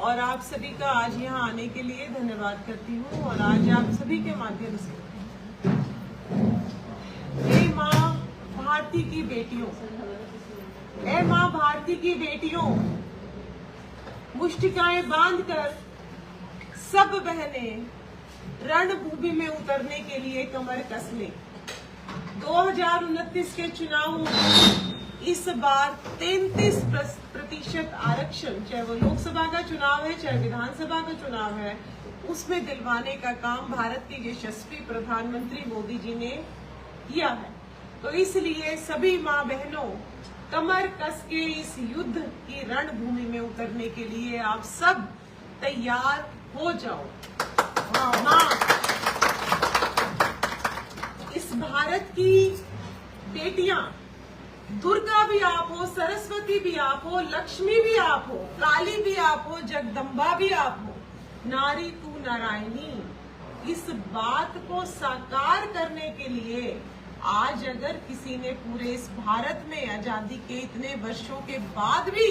और आप सभी का आज यहाँ आने के लिए धन्यवाद करती हूँ। और आज आप सभी के माध्यम से हे माँ भारती की बेटियों, हे माँ भारती की बेटियों, मुष्टिकाएं बांधकर सब बहनें रणभूमि में उतरने के लिए कमर कस लें। 2029 के चुनाव में इस बार 33% आरक्षण, चाहे वो लोकसभा का चुनाव है चाहे विधानसभा का चुनाव है, उसमें दिलवाने का काम भारत के यशस्वी प्रधानमंत्री मोदी जी ने किया है। तो इसलिए सभी माँ बहनों, कमर कस के इस युद्ध की रणभूमि में उतरने के लिए आप सब तैयार हो जाओ। माँ, इस भारत की बेटियां, दुर्गा भी आप हो, सरस्वती भी आप हो, लक्ष्मी भी आप हो, काली भी आप हो, जगदम्बा भी आप हो, नारी तू नारायणी, इस बात को साकार करने के लिए आज अगर किसी ने पूरे इस भारत में आजादी के इतने वर्षों के बाद भी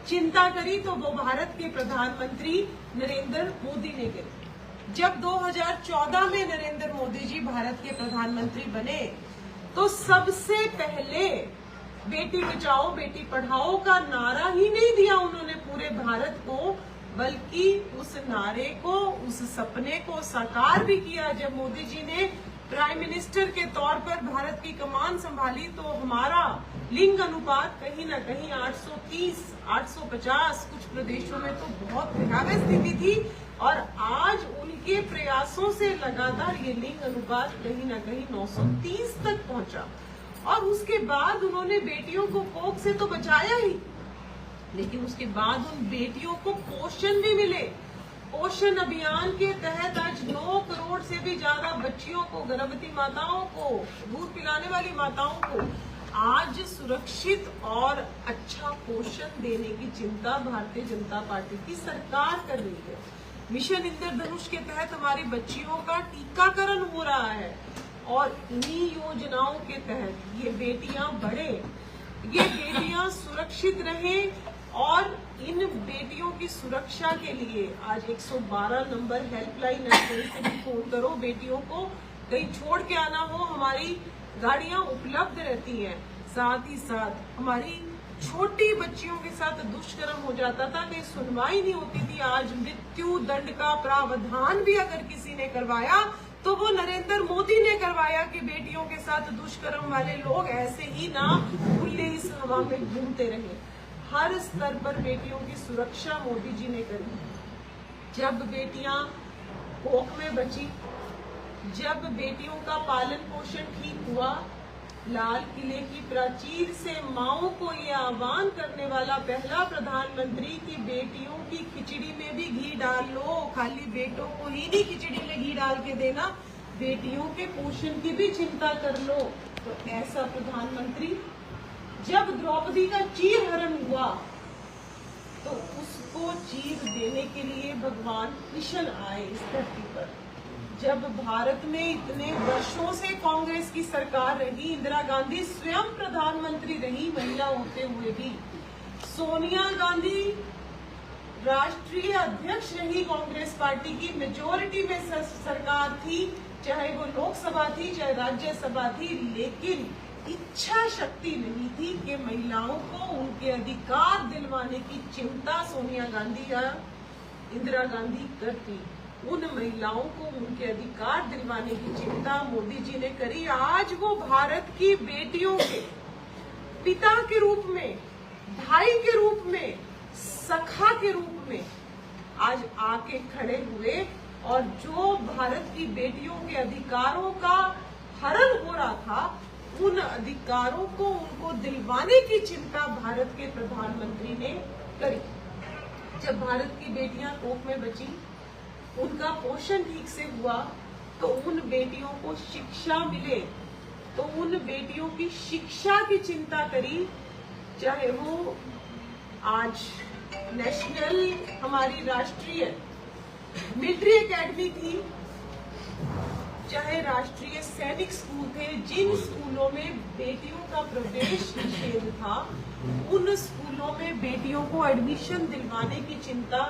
चिंता करी तो वो भारत के प्रधानमंत्री नरेंद्र मोदी ने करी। जब 2014 में नरेंद्र मोदी जी भारत के प्रधानमंत्री बने तो सबसे पहले बेटी बचाओ बेटी पढ़ाओ का नारा ही नहीं दिया उन्होंने पूरे भारत को, बल्कि उस नारे को, उस सपने को साकार भी किया। जब मोदी जी ने प्राइम मिनिस्टर के तौर पर भारत की कमान संभाली तो हमारा लिंग अनुपात कहीं ना कहीं 830, 850, कुछ प्रदेशों में तो बहुत भयावह स्थिति थी। और आज उनके प्रयासों से लगातार ये लिंग अनुपात कहीं ना कहीं 930 तक पहुंचा। और उसके बाद उन्होंने बेटियों को कोख से तो बचाया ही, लेकिन उसके बाद उन बेटियों को पोषण भी मिले। पोषण अभियान के तहत आज 9 करोड़ से भी ज्यादा बच्चियों को, गर्भवती माताओं को, दूध पिलाने वाली माताओं को आज सुरक्षित और अच्छा पोषण देने की चिंता भारतीय जनता पार्टी की सरकार कर रही है। मिशन इंद्रधनुष के तहत हमारी बच्चियों का टीकाकरण हो रहा है और इन्हीं योजनाओं के तहत ये बेटियां बढ़े, ये बेटियां सुरक्षित रहें। और इन बेटियों की सुरक्षा के लिए आज 112 नंबर हेल्पलाइन है, कहीं से भी फोन करो, बेटियों को कहीं छोड़ के आना हो, हमारी गाड़ियां उपलब्ध रहती हैं। साथ ही साथ हमारी छोटी बच्चियों के साथ दुष्कर्म हो जाता था, कहीं सुनवाई नहीं होती थी। आज मृत्यु दंड का प्रावधान भी अगर किसी ने करवाया तो वो नरेंद्र मोदी ने करवाया कि बेटियों के साथ दुष्कर्म वाले लोग ऐसे ही ना खुले इस हवा में घूमते रहे। हर स्तर पर बेटियों की सुरक्षा मोदी जी ने करी। जब बेटियां कोख में बची, जब बेटियों का पालन पोषण ठीक हुआ, लाल किले की प्राचीर से माओ को ये आह्वान करने वाला पहला प्रधानमंत्री की बेटियों की खिचड़ी में भी घी डाल लो, खाली बेटों को ही नहीं खिचड़ी में घी डाल के देना, बेटियों के पोषण की भी चिंता कर लो। तो ऐसा प्रधानमंत्री, जब द्रौपदी का चीर हरण हुआ तो उसको चीर देने के लिए भगवान कृष्ण आए इस धरती पर। जब भारत में इतने वर्षों से कांग्रेस की सरकार रही, इंदिरा गांधी स्वयं प्रधानमंत्री रही महिला होते हुए भी, सोनिया गांधी राष्ट्रीय अध्यक्ष रही कांग्रेस पार्टी की, मेजोरिटी में सरकार थी, चाहे वो लोकसभा थी चाहे राज्यसभा थी, लेकिन इच्छा शक्ति नहीं थी कि महिलाओं को उनके अधिकार दिलवाने की चिंता सोनिया गांधी या इंदिरा गांधी करती। उन महिलाओं को उनके अधिकार दिलवाने की चिंता मोदी जी ने करी। आज वो भारत की बेटियों के पिता के रूप में, भाई के रूप में, सखा के रूप में आज आके खड़े हुए और जो भारत की बेटियों के अधिकारों का हरण हो रहा था, उन अधिकारों को उनको दिलवाने की चिंता भारत के प्रधानमंत्री ने करी। जब भारत की बेटियां कोख में बची, उनका पोषण ठीक से हुआ तो उन बेटियों को शिक्षा मिले, तो उन बेटियों की शिक्षा की चिंता करी। चाहे वो आज नेशनल हमारी राष्ट्रीय मिलिट्री एकेडमी थी, चाहे राष्ट्रीय सैनिक स्कूल थे, जिन स्कूलों में बेटियों का प्रवेश निषेध था, उन स्कूलों में बेटियों को एडमिशन दिलवाने की चिंता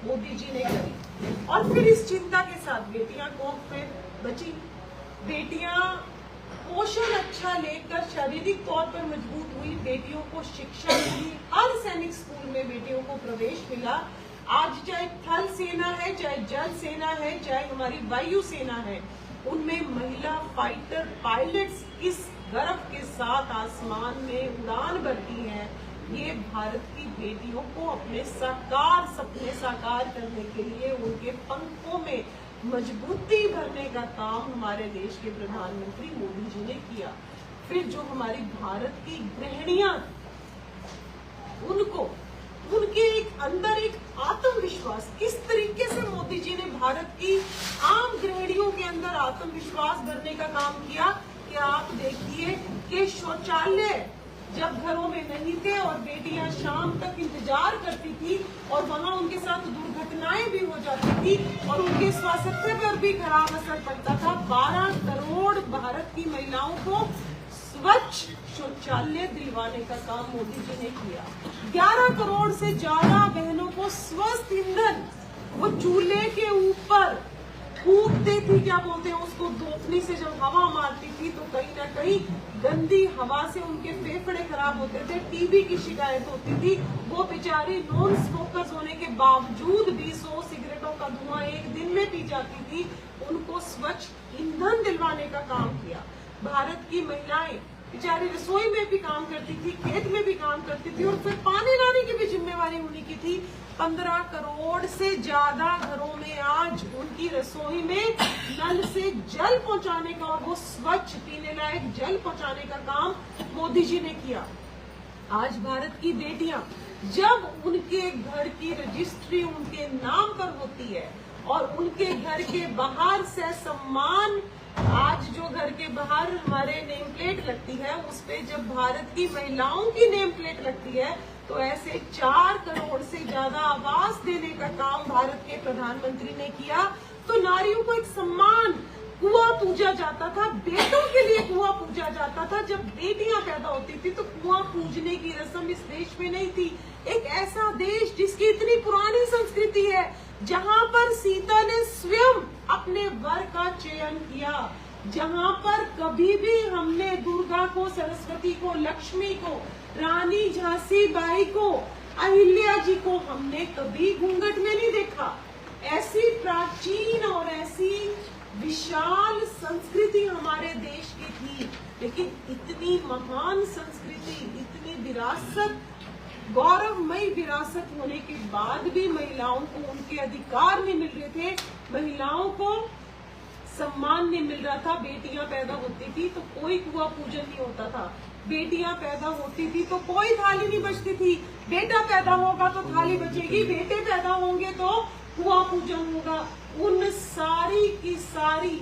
मोदी जी ने करी। और फिर इस चिंता के साथ बेटियां को फिर बची। बेटियां पोषण अच्छा लेकर शारीरिक तौर पर मजबूत हुई, बेटियों को शिक्षा मिली, हर सैनिक स्कूल में बेटियों को प्रवेश मिला। आज चाहे थल सेना है, चाहे जल सेना है, चाहे हमारी वायु सेना है, उनमें महिला फाइटर पायलट्स किस गर्व के साथ आसमान में उड़ान भरती हैं। ये भारत की बेटियों को अपने सपने साकार करने के लिए उनके पंखों में मजबूती भरने का काम हमारे देश के प्रधानमंत्री मोदी जी ने किया। फिर जो हमारी भारत की गृहिणियां, उनको उनके अंदर एक आत्मविश्वास, किस तरीके से मोदी जी ने भारत की आम गृहिणियों के अंदर आत्मविश्वास भरने का काम किया कि आप देखिए कि शौचालय जब घरों में नहीं थे और बेटियां शाम तक इंतजार करती थी और वहां उनके साथ दुर्घटनाएं भी हो जाती थी और उनके स्वास्थ्य पर भी खराब असर पड़ता था। 12 करोड़ भारत की महिलाओं को स्वच्छ शौचालय दिलवाने का काम मोदी जी ने किया। 11 करोड़ से ज्यादा बहनों को स्वस्थ ईंधन, वो चूल्हे के ऊपर फूकते थी, क्या बोलते हैं उसको, धोपनी से जब हवा मारती थी तो कहीं ना कहीं गंदी हवा से उनके फेफड़े खराब होते थे, टीबी की शिकायत होती थी। वो बेचारी नॉन स्मोकर्स होने के बावजूद भी 100 सिगरेटों का धुआं एक दिन में पी जाती थी। उनको स्वच्छ ईंधन दिलवाने का काम किया। भारत की महिलाएं बेचारी रसोई में भी काम करती थी, खेत में भी काम करती थी और फिर पानी लाने की भी जिम्मेवारी उन्हीं की थी। 15 करोड़ से ज्यादा घरों में आज उनकी रसोई में नल से जल पहुंचाने का और वो स्वच्छ पीने लायक जल पहुंचाने का काम मोदी जी ने किया। आज भारत की बेटियां जब उनके घर की रजिस्ट्री उनके नाम पर होती है और उनके घर के बाहर से सम्मान, आज जो घर के बाहर हमारे नेम प्लेट लगती है उस पे जब भारत की महिलाओं की नेम प्लेट लगती है तो ऐसे 4 करोड़ से ज्यादा आवास देने का काम भारत के प्रधानमंत्री ने किया। तो नारियों को एक सम्मान, कुआं पूजा जाता था, बेटों के लिए कुआं पूजा जाता था। जब बेटियां पैदा होती थी तो कुआं पूजने की रस्म इस देश में नहीं थी। एक ऐसा देश जिसकी इतनी पुरानी संस्कृति है, जहां पर सीता ने स्वयं अपने वर का चयन किया, जहां पर कभी भी हमने दुर्गा को, सरस्वती को, लक्ष्मी को, रानी झांसी बाई को, अहिल्या जी को हमने कभी घूंघट में नहीं देखा। ऐसी प्राचीन और ऐसी विशाल संस्कृति हमारे देश की थी, लेकिन इतनी महान संस्कृति, इतनी विरासत, गौरवमयी विरासत होने के बाद भी महिलाओं को उनके अधिकार नहीं मिल रहे थे, महिलाओं को सम्मान नहीं मिल रहा था। बेटियां पैदा होती थी तो कोई कुआं पूजन नहीं होता था, बेटियां पैदा होती थी तो कोई थाली नहीं बचती थी। बेटा पैदा होगा तो थाली बचेगी, बेटे पैदा होंगे तो कुआं पूजन होगा। उन सारी की सारी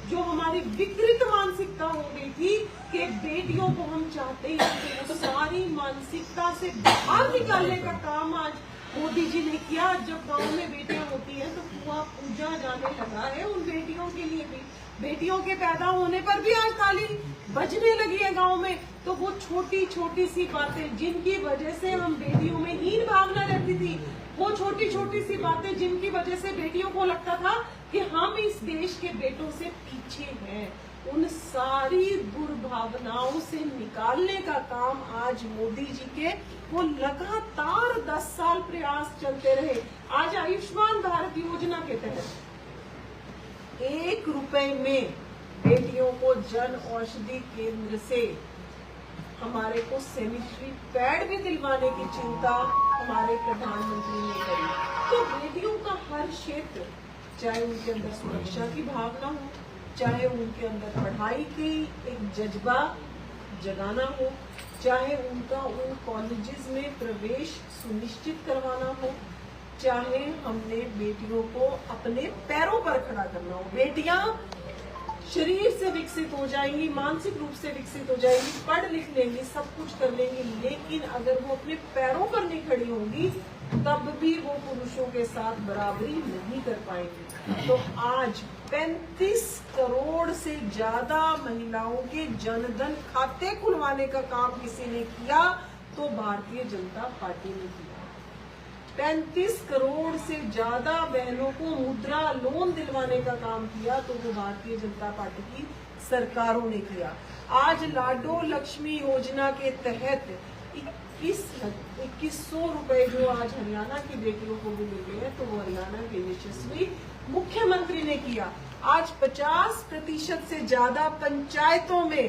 जो हमारी विकृत मानसिकता हो गई थी कि बेटियों को हम चाहते ही नहीं, तो सारी मानसिकता से बाहर निकालने का काम आज मोदी जी ने किया। जब गांव में बेटियां होती हैं तो कुआं पूजा जाने लगा है उन बेटियों के लिए भी। बेटियों के पैदा होने पर भी आज ताली बजने लगी है गांव में। तो वो छोटी छोटी सी बातें जिनकी वजह से हम बेटियों में हीन भावना रहती थी, वो छोटी छोटी सी बातें जिनकी वजह से बेटियों को लगता था कि हम इस देश के बेटों से पीछे हैं, उन सारी दुर्भावनाओं से निकालने का काम आज मोदी जी के वो लगातार 10 साल प्रयास चलते रहे। आज आयुष्मान भारत योजना के तहत 1 रुपए में बेटियों को जन औषधि केंद्र से हमारे को सैनिटरी पैड भी दिलवाने की चिंता हमारे प्रधानमंत्री ने करी। तो बेटियों का हर क्षेत्र, चाहे उनके अंदर सुरक्षा की भावना हो, चाहे उनके अंदर पढ़ाई की एक जज्बा जगाना हो, चाहे उनका उन कॉलेजेस में प्रवेश सुनिश्चित करवाना हो, चाहे हमने बेटियों को अपने पैरों पर खड़ा करना हो। बेटियां शरीर से विकसित हो जाएंगी, मानसिक रूप से विकसित हो जाएंगी, पढ़ लिख लेंगी, सब कुछ कर लेंगी, लेकिन अगर वो अपने पैरों पर नहीं खड़ी होंगी तब भी वो पुरुषों के साथ बराबरी नहीं कर पाएंगी। तो आज 35 करोड़ से ज्यादा महिलाओं के जनधन खाते खुलवाने का काम किसी ने किया तो भारतीय जनता पार्टी ने किया। 35 करोड़ से ज्यादा बहनों को मुद्रा लोन दिलवाने का काम किया तो वो भारतीय जनता पार्टी की सरकारों ने किया। आज लाडो लक्ष्मी योजना के तहत 2100 रुपए जो आज हरियाणा की बेटियों को भी मिल रहे हैं तो वो हरियाणा के यशस्वी मुख्यमंत्री ने किया। आज 50% से ज्यादा पंचायतों में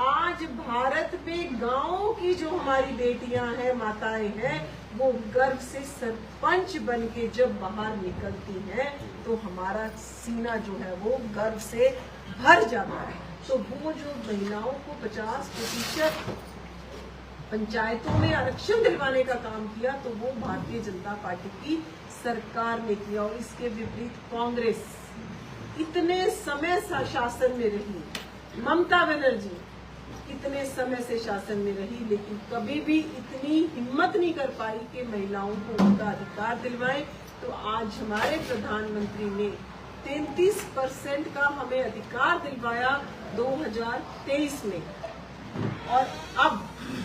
आज भारत में गांवों की जो हमारी बेटियां हैं, माताएं हैं, वो गर्व से सरपंच बन के जब बाहर निकलती हैं तो हमारा सीना जो है वो गर्व से भर जाता है। तो वो जो महिलाओं को 50% पंचायतों में आरक्षण दिलवाने का काम किया तो वो भारतीय जनता पार्टी की सरकार ने किया। और इसके विपरीत कांग्रेस इतने समय शासन में रही, ममता बनर्जी इतने समय से शासन में रही, लेकिन कभी भी इतनी हिम्मत नहीं कर पाई कि महिलाओं को उनका अधिकार दिलवाएं। तो आज हमारे प्रधानमंत्री ने 33% का हमें अधिकार दिलवाया 2023 में, और अब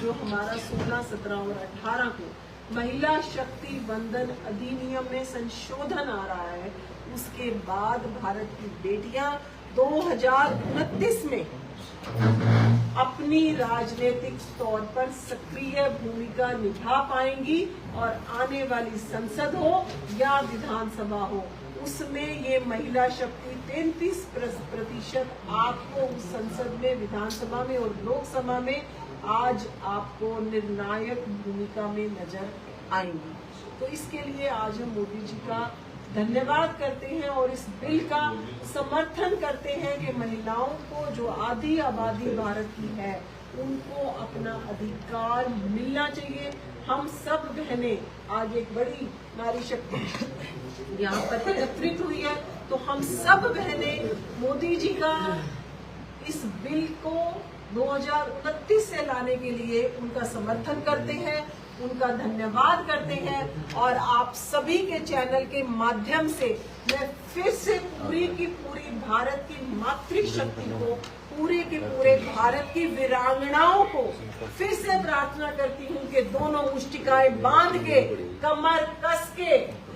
जो हमारा 16, 17 और 18 को महिला शक्ति वंदन अधिनियम में संशोधन आ रहा है, उसके बाद भारत की बेटियां 2029 में अपनी राजनीतिक तौर पर सक्रिय भूमिका निभा पाएंगी। और आने वाली संसद हो या विधानसभा हो, उसमें ये महिला शक्ति 33% आपको उस संसद में, विधानसभा में और लोकसभा में आज आपको निर्णायक भूमिका में नजर आएंगी। तो इसके लिए आज हम मोदी जी का धन्यवाद करते हैं और इस बिल का समर्थन करते हैं कि महिलाओं को, जो आधी आबादी भारत की है, उनको अपना अधिकार मिलना चाहिए। हम सब बहनें आज एक बड़ी नारी शक्ति यहाँ पर एकत्रित हुई है, तो हम सब बहनें मोदी जी का इस बिल को 2029 से लाने के लिए उनका समर्थन करते हैं, उनका धन्यवाद करते हैं। और आप सभी के चैनल के माध्यम से मैं फिर से पूरी की पूरी भारत की मातृशक्ति को, पूरे के पूरे भारत की वीरांगनाओं को फिर से प्रार्थना करती हूँ कि दोनों मुष्टिकाएं बांध के, कमर कस के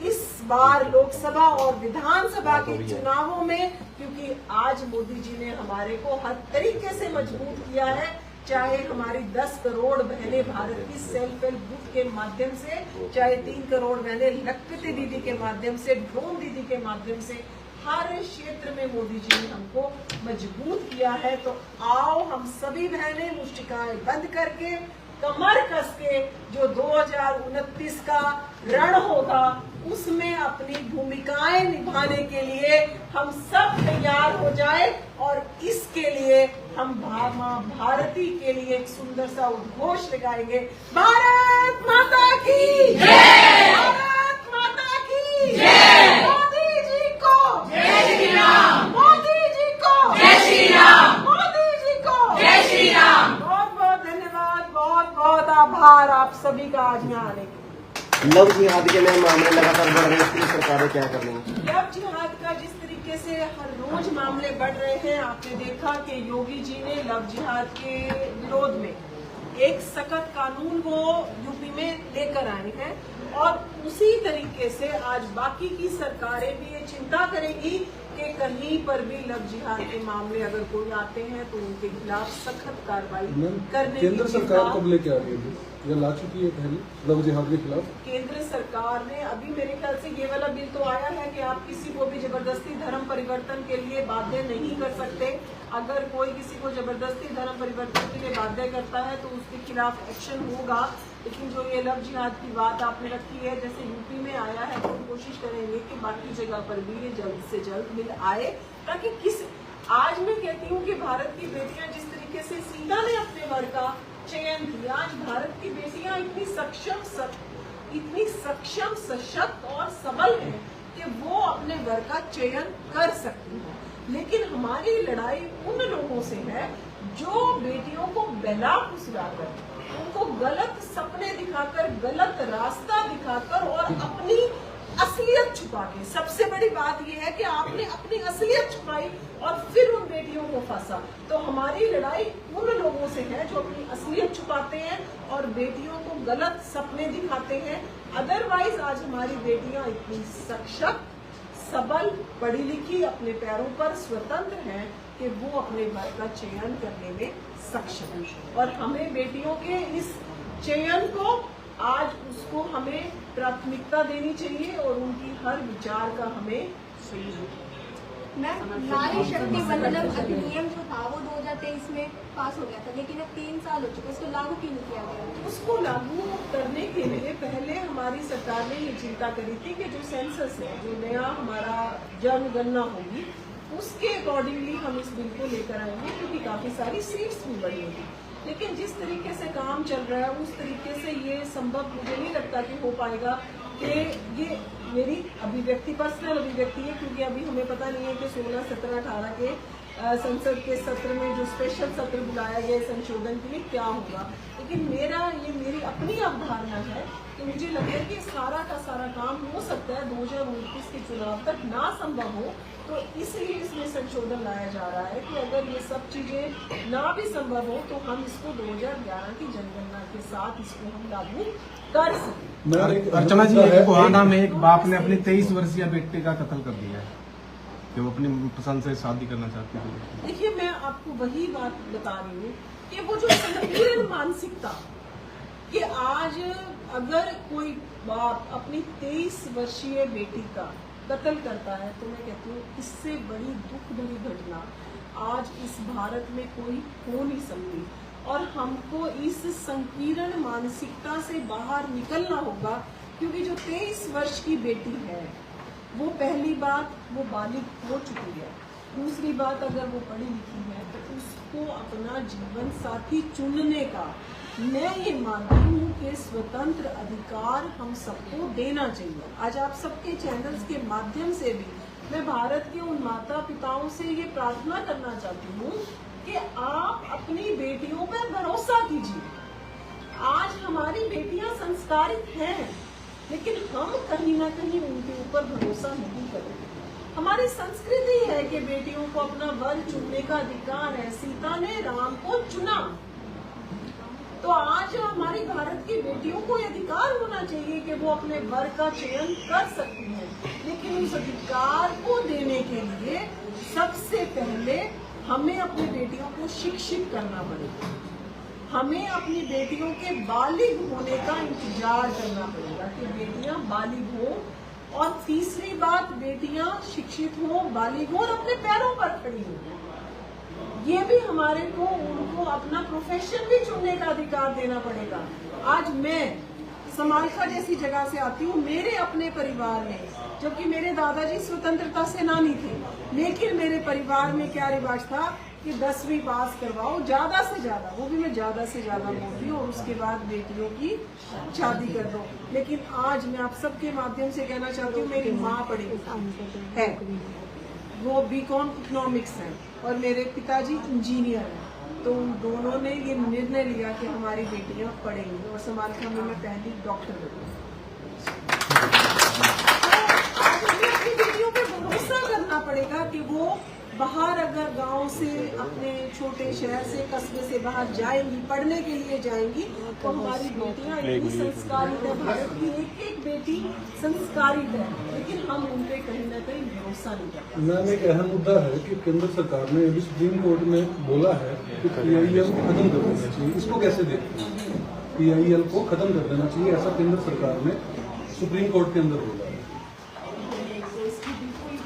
इस बार लोकसभा और विधानसभा के चुनावों में, क्योंकि आज मोदी जी ने हमारे को हर तरीके से मजबूत किया है, चाहे हमारी 10 करोड़ बहनें भारत की सेल्फ हेल्प ग्रुप के माध्यम से, चाहे 3 करोड़ बहनें लखपति दीदी के माध्यम से, ड्रोन दीदी के माध्यम से, हर क्षेत्र में मोदी जी ने हमको मजबूत किया है। तो आओ हम सभी बहनें मुष्टिकाएं बंद करके, कमर कस के, जो 2029 का रण होगा उसमें अपनी भूमिकाएं निभाने के लिए हम सब तैयार हो जाए। और इसके लिए हम मां भारती के लिए एक सुंदर सा उद्घोष लगाएंगे, भारत माता की जय, भारत माता की जय, मोदी जी को जय श्री राम, मोदी जी को जय श्री राम, मोदी जी को जय श्री राम। बहुत बहुत धन्यवाद, बहुत बहुत आभार आप सभी का आज यहाँ आने के। लव जिहाद के नए मामले लगातार बढ़ रहे हैं, इसके लिए सरकारें क्या कर रही हैं? लव जिहाद का जिस तरीके से हर रोज मामले बढ़ रहे हैं, आपने देखा कि योगी जी ने लव जिहाद के विरोध में एक सख्त कानून वो यूपी में लेकर आए हैं, और उसी तरीके से आज बाकी की सरकारें भी ये चिंता करेगी कि कहीं पर भी लव जिहाद के मामले अगर कोई आते हैं तो उनके खिलाफ सख्त कार्रवाई करने की। केंद्र सरकार कब लेके आ रही है, या ला चुकी है पहले लव जिहाद के खिलाफ? केंद्र सरकार ने अभी मेरे ख्याल से ये वाला बिल तो आया है कि आप किसी को भी जबरदस्ती धर्म परिवर्तन के लिए बाध्य नहीं कर सकते। अगर कोई किसी को जबरदस्ती धर्म परिवर्तन के लिए बाध्य करता है तो उसके खिलाफ एक्शन होगा। लेकिन जो ये लव जिहाद की बात आपने रखी है, जैसे यूपी में आया है, तो हम कोशिश करेंगे कि बाकी जगह पर भी ये जल्द से जल्द बिल आए, ताकि आज मैं कहती हूँ कि भारत की बेटियां जिस तरीके से सीता ने अपने वर का चयन किया, आज भारत की बेटियां इतनी सक्षम, सशक्त और सबल हैं कि वो अपने वर का चयन कर सकती हैं। लेकिन हमारी लड़ाई उन लोगों से है जो बेटियों को बहला फुसलाकर, उनको गलत सपने दिखाकर, गलत रास्ता दिखाकर और अपनी असलियत छुपा के, सबसे बड़ी बात यह है कि आपने अपनी असलियत छुपाई और फिर उन बेटियों को फंसा। तो हमारी लड़ाई उन लोगों से है जो अपनी असलियत छुपाते हैं और बेटियों को गलत सपने दिखाते हैं, अदरवाइज आज हमारी बेटियां इतनी सशक्त, सबल, पढ़ी लिखी, अपने पैरों पर स्वतंत्र हैं कि वो अपने घर का चयन करने में सक्षम हैं। और हमें बेटियों के इस चयन को आज उसको हमें प्राथमिकता देनी चाहिए और उनकी हर विचार का हमें मैम, नारी शक्ति वंदन अधिनियम जो था वो 2023 में पास हो गया था, लेकिन अब 3 साल हो चुके, उसको लागू क्यों नहीं किया गया? उसको लागू करने के लिए पहले हमारी सरकार ने ये चिंता करी थी कि जो सेंसस है, जो नया हमारा जनगणना होगी, उसके अकॉर्डिंगली हम इस बिल को लेकर आएंगे, क्योंकि काफी सारी सीट्स भी बढ़ी होगी। लेकिन जिस तरीके से काम चल रहा है उस तरीके से ये संभव मुझे नहीं लगता कि हो पाएगा। कि ये मेरी अभिव्यक्ति, पर्सनल अभिव्यक्ति है, क्योंकि अभी हमें पता नहीं है कि 16, 17, 18 के संसद के सत्र में जो स्पेशल सत्र बुलाया गया संशोधन के लिए क्या होगा। लेकिन मेरी अपनी अवधारणा है कि मुझे लगता है कि सारा का सारा काम हो सकता है 2029 के चुनाव तक ना संभव हो, तो इसलिए इसमें संशोधन लाया जा रहा है कि अगर ये सब चीजें ना भी संभव हो तो हम इसको 2011 की जनगणना के साथ इसको हम लागू कर सकें। अर्चना जी, एक गोहाना में एक बाप ने अपनी 23 वर्षीय बेटे का कत्ल कर दिया है कि वो अपनी पसंद से शादी करना चाहती थी। देखिए, मैं आपको वही बात बता रही हूँ कि वो जो संकीर्ण मानसिकता कि आज अगर कोई बाप अपनी 23 वर्षीय बेटी का कत्ल करता है, तो मैं कहती हूँ इससे बड़ी दुख भरी घटना आज इस भारत में कोई हो नहीं सकती। और हमको इस संकीर्ण मानसिकता से बाहर निकलना होगा, क्योंकि जो 23 वर्ष की बेटी है वो पहली बात वो बालिग हो चुकी है, दूसरी बात अगर वो पढ़ी लिखी है तो उसको अपना जीवन साथी चुनने का मैं ये मानती हूँ कि स्वतंत्र अधिकार हम सबको देना चाहिए। आज आप सबके चैनल्स के माध्यम से भी मैं भारत के उन माता पिताओं से ये प्रार्थना करना चाहती हूँ कि आप अपनी बेटियों पर भरोसा कीजिए। आज हमारी बेटियां संस्कारित हैं, लेकिन हम कहीं ना कहीं उनके ऊपर भरोसा नहीं करते। हमारी संस्कृति है कि बेटियों को अपना वर चुनने का अधिकार है। सीता ने राम को चुना, तो आज हमारी भारत की बेटियों को अधिकार होना चाहिए कि वो अपने वर का चयन कर सकती हैं। लेकिन उस अधिकार को देने के लिए सबसे पहले हमें अपनी बेटियों को शिक्षित करना पड़ेगा। हमें अपनी बेटियों के बालिग होने का इंतजार करना पड़ेगा कि बेटियां बालिग हो, और तीसरी बात बेटियां शिक्षित हो, बालिग हो और अपने पैरों पर खड़ी हो। ये भी हमारे को उनको अपना प्रोफेशन भी चुनने का अधिकार देना पड़ेगा। आज मैं समालखा जैसी जगह से आती हूँ, मेरे अपने परिवार में, जबकि मेरे दादाजी स्वतंत्रता सेनानी थे, लेकिन मेरे परिवार में क्या रिवाज था कि 10वीं पास करवाओ ज्यादा से ज्यादा, वो भी मैं ज्यादा से ज्यादा बोल रही हूँ, और उसके बाद बेटियों की शादी कर दो। लेकिन आज मैं आप सबके माध्यम से कहना चाहती हूँ, मेरी माँ पढ़ी है, वो बीकॉम इकोनॉमिक्स है, और मेरे पिताजी इंजीनियर हैं, तो उन दोनों ने ये निर्णय लिया कि हमारी बेटियां पढ़ेंगी, और समालखा में मैं पहली डॉक्टर बनूंगी। तो आज हमें अपनी बेटियों पे भरोसा करना पड़ेगा कि वो बाहर अगर गांव से, अपने छोटे शहर से, कस्बे से बाहर जाएंगी, पढ़ने के लिए जाएंगी, तो हमारी बेटियां इतनी संस्कारित है, भारत की एक एक बेटी संस्कारित है, लेकिन हम उन पे कहीं ना कहीं भरोसा नहीं करते। मैम, एक अहम मुद्दा है कि केंद्र सरकार ने अभी सुप्रीम कोर्ट में बोला है कि PIL को खत्म कर देना चाहिए। इसको कैसे देखते हैं? PIL को खत्म कर देना चाहिए, ऐसा केंद्र सरकार ने सुप्रीम कोर्ट के अंदर बोला है।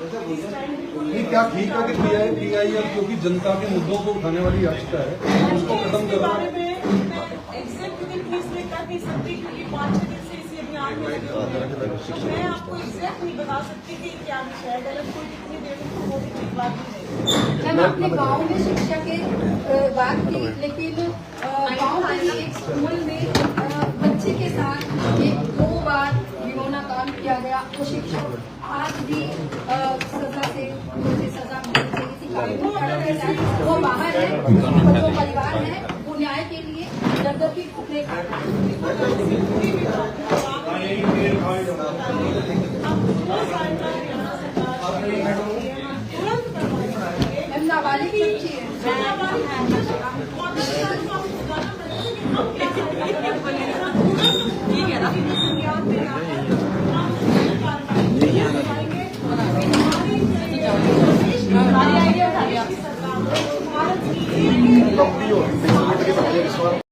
ये क्या ठीक है कि PIL क्योंकि जनता के मुद्दों को उठाने वाली याचिका है, उसको खत्म करना बारे में मैं एग्जैक्ट दिन इसलिए कर नहीं सकती क्योंकि 5-6 दिन से इसी अभियान में लगे हुए हैं, तो मैं आपको एग्जैक्ट नहीं बता सकती कि क्या विषय है। गलत कोई कितनी देर में वो भी ठीक बात नहीं है। मैम, आपने गांव में शिक्षा की बात की, लेकिन गांव के एक स्कूल में बच्चे के साथ 1-2 बार यौन काम किया गया, वो शिक्षक आज भी सजा से मुझे सजा मिलनी चाहिए। वो बाहर है, वो परिवार है, वो न्याय के लिए दर की ठोकरें खा रहे हैं। नाबालिग बच्ची है। कंपनी होगी